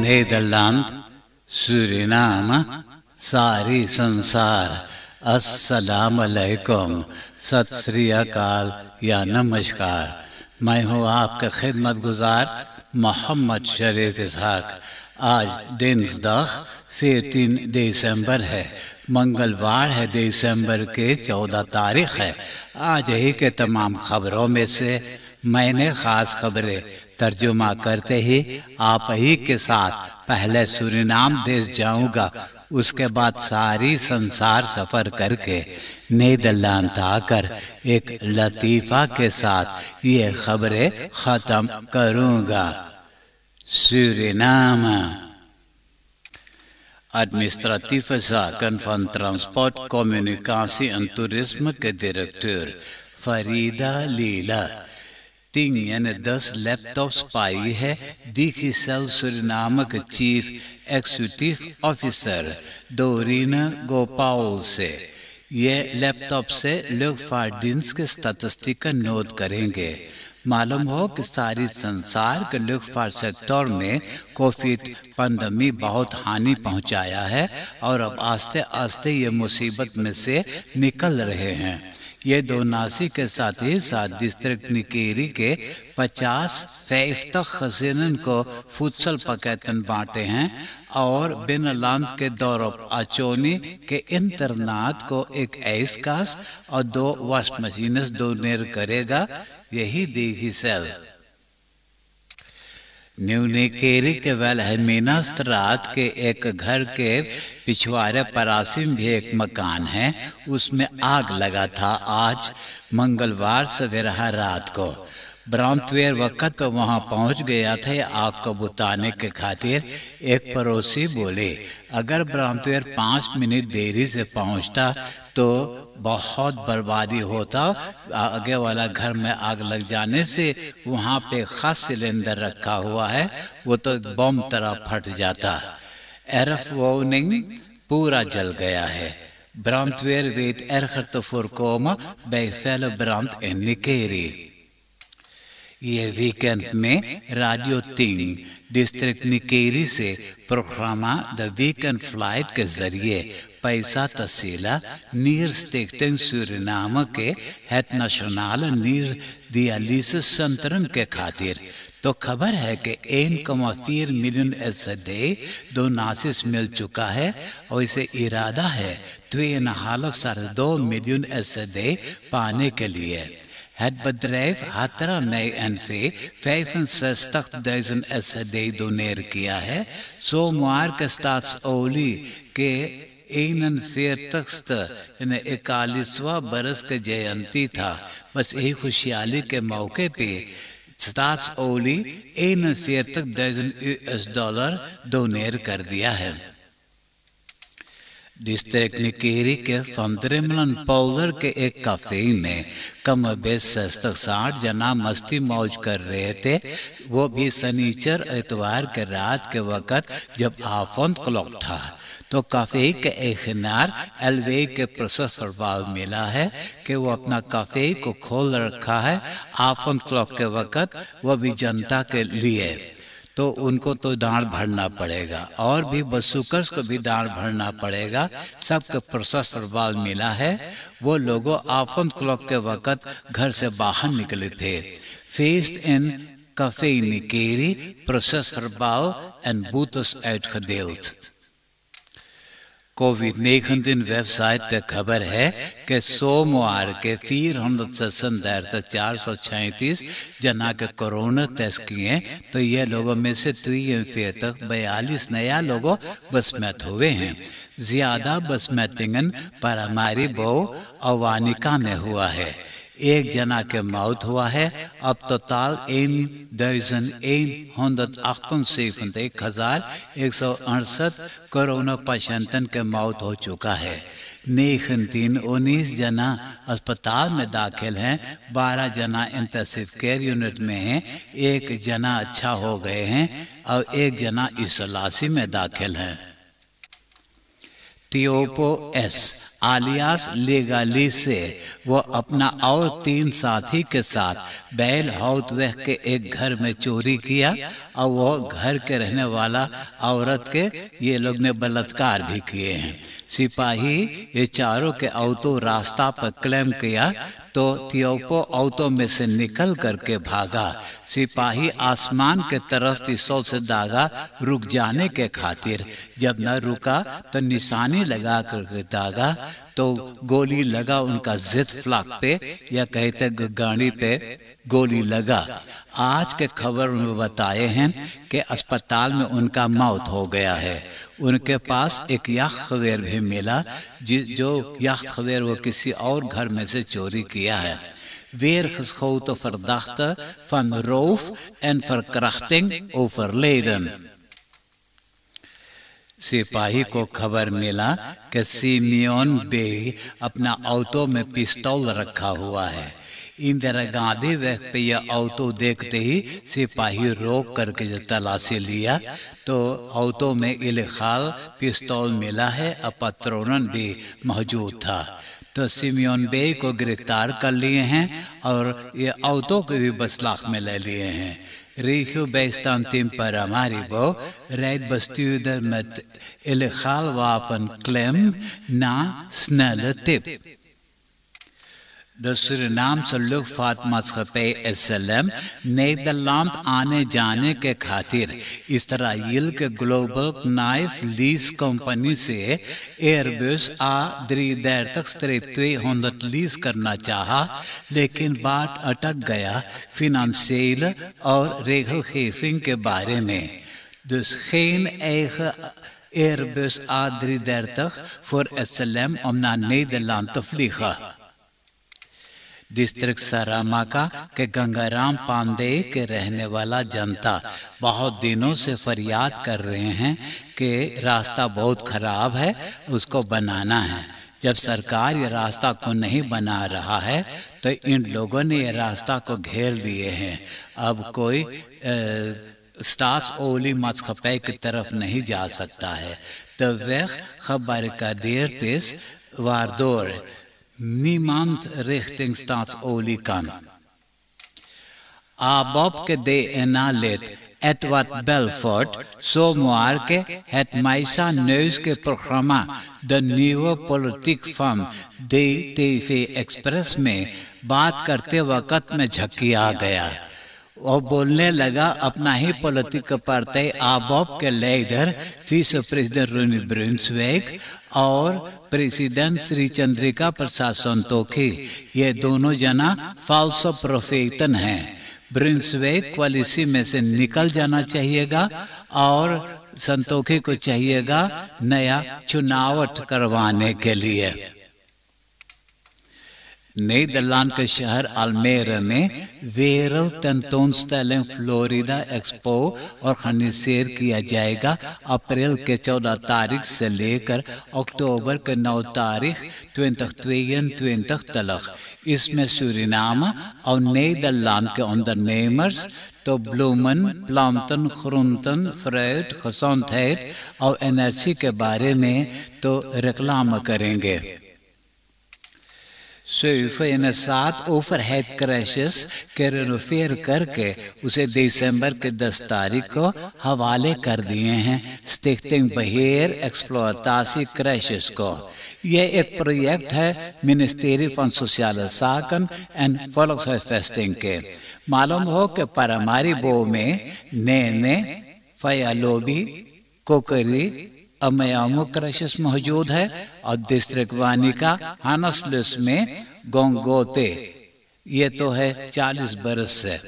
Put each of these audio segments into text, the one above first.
Nederland, Suriname, सारी संसार, अस्सलाम अलैकुम, सत श्री अकाल या नमस्कार। मैं हूँ आपका खिदमत गुजार मोहम्मद शरीफ इसहाक। आज दिनसदाग 14 दिसंबर है, मंगलवार है, दिसंबर के 14 तारीख है। आज ही के तमाम खबरों में से मैंने ख़ास खबरें तर्जुमा करते ही आप ही के साथ पहले सूरीनाम देश जाऊंगा, उसके बाद सारी संसार सफ़र करके नीदरलैंड आकर एक लतीफ़ा के साथ ये खबरें ख़त्म करूंगा। Suriname. Administratieve zaken van transport, communicatie en toerisme के डायरेक्टर फरीदा लीला 3 यानी 10 लैपटॉप्स पाई है डिजिटल सूरीनाम के चीफ एग्जीक्यूटिव ऑफिसर डोरीना गोपाल से। ये लैपटॉप से लुफ्तहांसा के स्टैटिस्टिक्स नोट करेंगे। मालूम हो कि सारी संसार के लुफ्तहांसा सेक्टर में कोविड पैंडेमिक बहुत हानि पहुंचाया है और अब आस्ते आस्ते ये मुसीबत में से निकल रहे हैं। ये दो नासी के साथ ही साथ डिस्ट्रिक्ट निकेरी के 50 फैफ्ता खजीनन को फुटसल पैकेटन बांटे हैं और बिनलांद के दौर अचोनी के इंटरनाट को एक एसकास और 2 वॉश मशीन डोनेट करेगा। यही देगी सेल न्यू निकेरी के वेलहमीना स्ट्राट के एक घर के पिछवाड़े परासी में भी एक मकान है, उसमें आग लगा था आज मंगलवार सवेरा रात को। ब्रांतवेयर वक्त पर वहां पहुंच गया था आग को बुताने के खातिर। एक पड़ोसी बोले अगर ब्रांतवेयर 5 मिनट देरी से पहुंचता तो बहुत बर्बादी होता। आगे वाला घर में आग लग जाने से वहां पे खास सिलेंडर रखा हुआ है, वो तो बम तरह फट जाता। एरफ वार्निंग पूरा जल गया है। ब्रांतवेयर वेट erger te voorkomen bij felle brand in Nikeri। ये वीकेंड में रेडियो 3 डिस्ट्रिक्ट निकेरी से प्रोग्राम द वीकेंड फ्लाइट के जरिए पैसा तसीला नीर स्टिक्टिंग सूरीनाम के het nationale नीर dialysis centrum के खातिर। तो खबर है कि 1,4 मिलियन एसडे डोनासिस मिल चुका है और इसे इरादा है 2,5 मिलियन एसडे पाने के लिए। Het bedrijf had ermee NV 65.000 SHD donate किया है। सोमवार के स्टाट्सओली के 41 यानी 41वां बरस के जयंती था। बस यही खुशहाली के मौके पे स्टाट्सओली 41,000 US$ डोनेट कर दिया है। डिस्ट्रिक्ट निकेरी के फंद्रिमलन पोलर के एक कैफे में कम बेश 60 जना मस्ती मौज कर रहे थे। वो भी शनिचर इतवार के रात के वक्त जब आफंद क्लॉक था तो कैफे के एक किनार एलवे के प्रोसेसर बाल मिला है कि वो अपना कैफे को खोल रखा है आफंद क्लॉक के वक्त, वो भी जनता के लिए। तो उनको तो डांट भरना पड़ेगा और भी बसूकर्स को भी डांट भरना पड़ेगा। सबके प्रोसेस बाल मिला है। वो लोगों आफंद क्लॉक के वक्त घर से बाहर निकले थे। फेस्ट इन कैफे निकेरी प्रोसेस बाल एंड बूथस uitgedeeld। कोविड-19 वेबसाइट पे खबर है कि सोमवार के 436 जना के कोरोना टेस्ट किए तो ये लोगों में से 42 नया लोगों बसमत हुए हैं। ज्यादा बसमतिंगन पर हमारी बहू अवानिका में हुआ है। एक जना के मौत हुआ है। अब टोटल 1,168 कोरोना पेशेंटन के मौत हो चुका है। 19 जना अस्पताल में दाखिल हैं, 12 जना इंटेंसिव केयर यूनिट में हैं, 1 जना अच्छा हो गए हैं और 1 जना इसोलासी में दाखिल हैं। टियोपो एस आलियास लेगाली से वो अपना और 3 साथी के साथ बैल हौतवह के एक घर में चोरी किया और वो घर के रहने वाला औरत के ये लोग ने बलात्कार भी किए हैं। सिपाही ये चारों के औतो रास्ता पर क्लेम किया तो तियोपो औतो में से निकल करके भागा। सिपाही आसमान के तरफ पिस्तौल से दागा रुक जाने के खातिर। जब न रुका तो निशानी लगा करके दागा तो गोली लगा उनका जिद फ्लैग पे, या कहते गाड़ी पे गोली लगा। आज के खबर में बताए हैं कि अस्पताल में उनका मौत हो गया है। उनके पास एक याख्तवेर भी मिला जो याख्तवेर वो किसी और घर में से चोरी किया है। Weer geschoten verdachte van roof en verkrachting overleden। सिपाही को खबर मिला कि सिमियोन बे अपना ऑटो में पिस्तौल रखा हुआ है। इंदिरा गांधी वक्त पे यह ऑटो देखते ही सिपाही रोक करके जो तलाशी लिया तो ऑटो में इलेगाल पिस्तौल मिला है और पत्रोन भी मौजूद था। तो सिमियोन बे को गिरफ्तार कर लिए हैं और ये ऑटो को भी बसलाख में ले लिए हैं। Regelbijstandteam Paramaribo rijdt bestuurder met illegaal wapenklem na snelle tip। De Surinaamse luchtvaartmaatschappij SLM Nederland आने जाने के खातिर इसराइल के ग्लोबल नाइफ लीज कंपनी से एयरबस A330-200 लीज करना चाहा, लेकिन बात अटक गया financiële और regelgeving के बारे में। Dus geen eigen Airbus A330 voor SLM om naar Nederland te vliegen। District Saramacca के गंगाराम पांडे के रहने वाला जनता बहुत दिनों से फरियाद कर रहे हैं कि रास्ता बहुत खराब है, उसको बनाना है। जब सरकार ये रास्ता को नहीं बना रहा है तो इन लोगों ने ये रास्ता को घेर लिए हैं। अब कोई staatsolieMaatschappij की तरफ नहीं जा सकता है। De weg gebarricadeerd is waardoor niemand richting staatsolie kan। ABOP के DNA-lid Edward Belfort सोमवार के het Maisa News के प्रोग्राम द न्यूwe politiek van DTV एक्सप्रेस में बात करते वक्त में झकी आ गया और बोलने लगा अपना ही पॉलिटिकल पार्टी ABOP के लीडर विस प्रेसिडेंट रोनी ब्रुन्सवेग और प्रेसिडेंट श्री चंद्रिका प्रसाद संतोखी। ये दोनों जना फॉल्स प्रोफेटन हैं। ब्रुन्सवेग क्वालिसी में से निकल जाना चाहिएगा और संतोखी को चाहिएगा नया चुनाव करवाने के लिए। नीदरलैंड के शहर अल्मेरा में वेरल tentoonstelling फ्लोरिडा एक्सपो और खनीसेर किया जाएगा अप्रैल के 14 तारीख से लेकर अक्टूबर के 9 तारीख 2022 तक। इसमें सूरीनाम और नीदरलैंड के ondernemers तो ब्लूमन, प्लांटन, ग्रोenten, fruit, gezondheid और एनर्जी के बारे में तो रिक्लाम करेंगे। 7 ओवरहेड क्रैशेस के रेनोवेट करके उसे दिसंबर के 10 तारीख को हवाले कर दिए हैं स्टिक्टिंग बहेर एक्सप्लोतासी क्रैशेस को। यह एक प्रोजेक्ट है मिनिस्ट्री फॉर सोशल साकन एंड फोल्क्सफेस्टिंग के। मालूम हो कि पारामारिबो में नेने, फयालोबी, कोकरी अमयामो क्रैशेस मौजूद है और डिस्ट्रिक्ट वानिका हानसलस में गोंगोते। ये तो है 40 बरस से।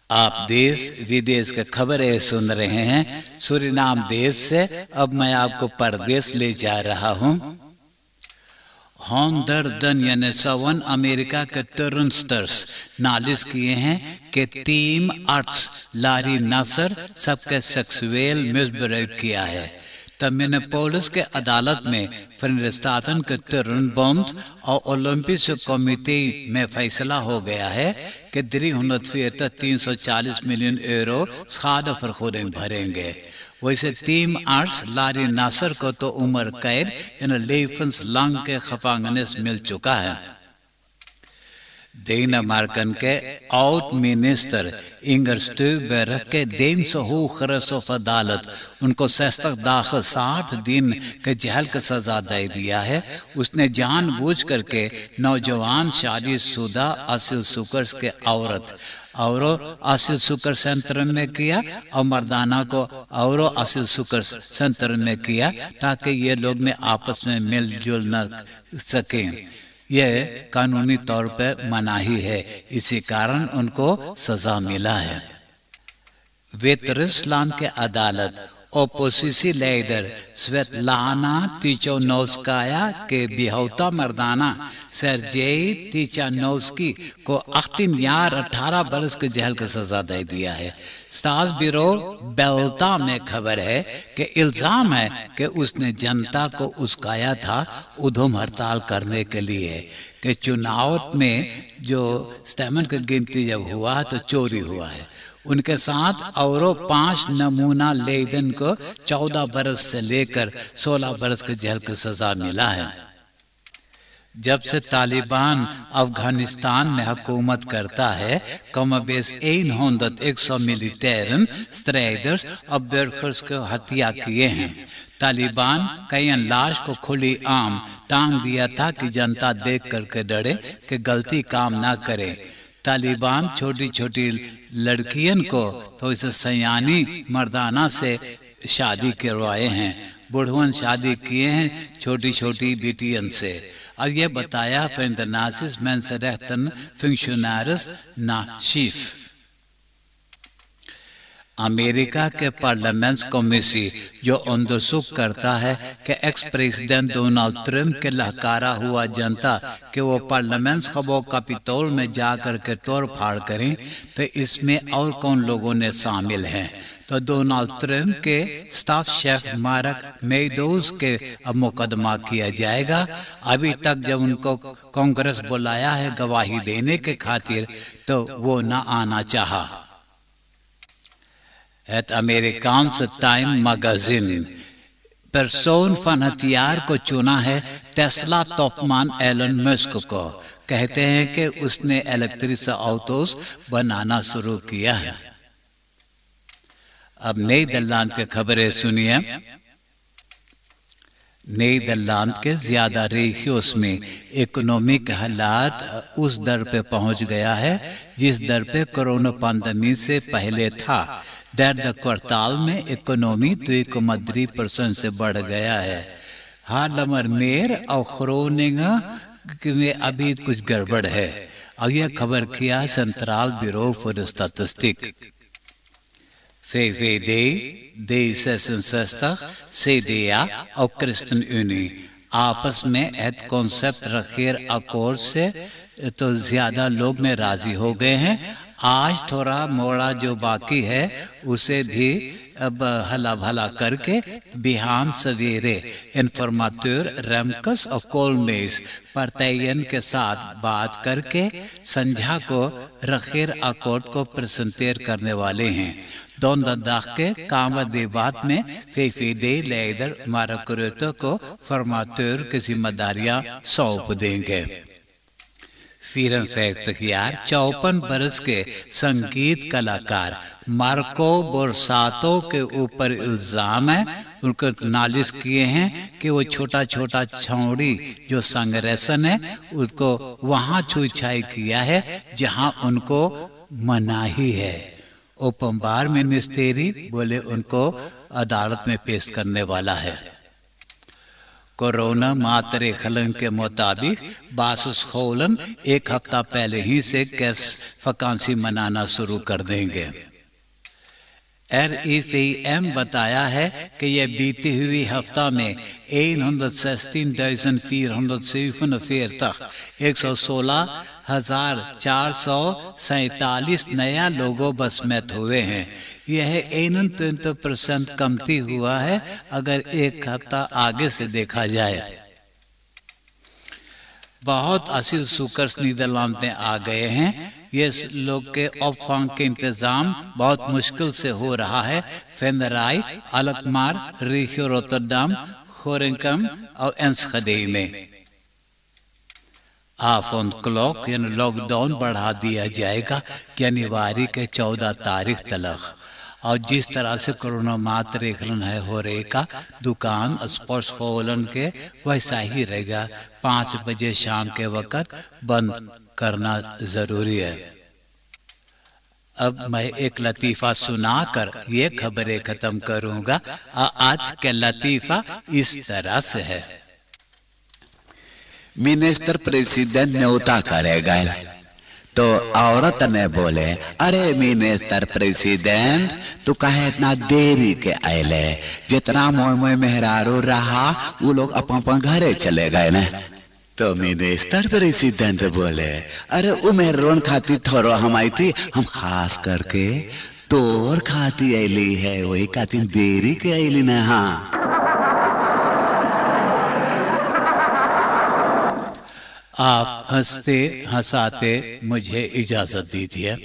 आप देश विदेश के खबरें सुन रहे हैं सूरीनाम देश से। अब मैं आपको परदेश ले जा रहा हूँ। हॉन्डरडन यानी 7 अमेरिका के टर्नस्टर्स नालिश किए हैं कि टीम आर्ट्स लारी नासर सबके सेक्सुअल मिसब्रेक किया है। तब मिनेपोलिस के अदालत में फ्रेंडस्टातन के Turnbond और ओलंपिक कमेटी में फैसला हो गया है कि 340 मिलियन यूरो schadevergoeding भरेंगे। वैसे टीम आर्ट्स लारी नासर को तो उम्र कैद यानी levenslang के gevangenis मिल चुका है। Denemarken के आउट मिनिस्टर इंगर स्टूबर्ग के दिन से होफ अदालत उनको 60 दिन के जेल की सजा दे दिया है। उसने जानबूझ करके नौजवान शादीशुदा असिल सुकर्स के औरत और असिल सुकर सेंटर में किया और मर्दाना को और असिल सुकर सेंटर में किया ताकि ये लोग में आपस में मिलजुल न सकें। यह कानूनी तौर पर मनाही है, इसी कारण उनको सजा मिला है। वेतरिस्लान के अदालत ओपोजिसी लीडर स्वेतलाना तिचानोव्स्काया के बिहौता मर्दाना सर्जेई तिचानोव्स्की को 18 बरस के जेल की सजा दे दिया है। स्टास ब्यूरो बेल्टा में खबर है कि इल्जाम है कि उसने जनता को उस्काया था उधम हड़ताल करने के लिए कि चुनाव में जो स्टेमन की गिनती जब हुआ तो चोरी हुआ है। उनके साथ और 5 नमूना लेदन को 14 बरस से लेकर 16 बरस के जेल की सजा मिला है। जब से तालिबान अफगानिस्तान में हुकूमत करता है कमबेश 100 मिलिटेरन स्ट्राइडर्स और बर्खर्स को हत्या किए हैं। तालिबान कई लाश को खुली आम टांग दिया था कि जनता देख करके डरे कि गलती काम ना करे। तालिबान छोटी छोटी लड़कियन को तो इसे सयानी मर्दाना से शादी करवाए हैं, बुढ़वन शादी किए हैं छोटी छोटी बेटियन से। और ये बताया फ्रेंडनासिस मेंसेरेchtन फंक्शनरिस ना चीफ। अमेरिका के पार्लियामेंट कमेटी जो अंदरसुख करता है कि एक्स प्रेसिडेंट डोनाल्ड ट्रंप के लहकारा हुआ जनता कि वो पार्लियामेंट खबो कैपिटोल में जाकर के तोड़ फाड़ करें, तो इसमें और कौन लोगों ने शामिल हैं। तो डोनाल्ड ट्रंप के स्टाफ शेफ मार्क मेडोज के अब मुकदमा किया जाएगा। अभी तक जब उनको कांग्रेस बुलाया है गवाही देने के खातिर तो वो ना आना चाहा। Het Amerikaanse Time magazine परसोन फन हथियार को चुना है टेस्ला तोपमान एलन मस्क को। कहते हैं कि उसने इलेक्ट्रिक ऑटोस बनाना शुरू किया है। अब नीदरलैंड के खबरें सुनिए। नीदरलैंड के ज्यादा रेशियोस में इकोनॉमिक हालात उस दर पे पहुंच गया है जिस दर पे कोरोना पैंडेमिक से पहले था। दर क्वार्टाल में इकोनॉमी 2,3% से बढ़ गया है। हालमर मेर और ग्रोनिंगर में अभी कुछ गड़बड़ है और यह खबर किया central bureau for statistic. VVD, D66, CDA और ChristenUnie आपस में एक कॉन्सेप्ट रखेर अकॉर्ड से तो ज्यादा लोग में राजी हो गए हैं। आज थोड़ा मोड़ा जो बाकी है उसे भी अब हला भला करके बिहान सवेरे इन्फॉर्मेटर रेमकस और कोलमेस पार्टियन के साथ बात करके संझा को रखेर अकॉर्ड को प्रेजेंटेट करने वाले हैं। दोनों के काम बात में फेफेडे लेदर मारकुरेटो को फॉर्मेटर की जिम्मेदारियां सौंप देंगे। फिल्म फैक्टरियार 54 बरस के संगीत कलाकार मार्को बोरसातो के ऊपर इल्जाम है। उनको नालिश किए हैं कि वो छोटा छोटा छौड़ी जो संग्रेसन है उसको वहां छूछाई किया है जहां उनको मनाही है। ओपमबार मिनिस्टेरी बोले उनको अदालत में पेश करने वाला है। कोरोना मातरे खलन के मुताबिक बासुस खोलन 1 हफ्ता पहले ही से कैस फकांसी मनाना शुरू कर देंगे। RIVM बताया है कि यह बीते हुए हफ्ता में 116.447 116,447 नया लोगों बस में हुए हैं। यह 31% कमती हुआ है अगर एक हफ्ता आगे से देखा जाए। बहुत असील सुकर्स नीदरलैंड में आ गए हैं। ये लोग के ऑफांग के इंतजाम बहुत मुश्किल से हो रहा है। फेंदराई, अलकमार, रिखियो, रोटरडम, खोरिंकम और एंस्खदे में क्लॉक यानी लॉकडाउन बढ़ा दिया जाएगा जनवरी के 14 तारीख तक। और जिस तरह से कोरोना मातरेखलन है हो रहेगा, दुकान स्पर्श खोलन के वैसा ही रहेगा। 5 बजे शाम के वक्त बंद करना जरूरी है। अब मैं एक लतीफ़ा सुनाकर ये खबरें खत्म करूंगा। आज का लतीफ़ा इस तरह से है। मिनिस्टर प्रेसिडेंट न्योता करेगा तो औरत ने बोले, अरे मिनिस्टर प्रेसिडेंट तू कहे इतना देरी के आयले, जितना मोय मोय मेहरारू रहा वो लोग अपन घरे चले गए न। तो मिनिस्टर प्रेसिडेंट बोले, अरे वो मेहरून खाती थोड़ो हम आई थी, हम खास करके तोर खाती आईली है, वही खाती देरी के आईली न। हाँ आप हंसते हंसाते मुझे इजाजत दीजिए।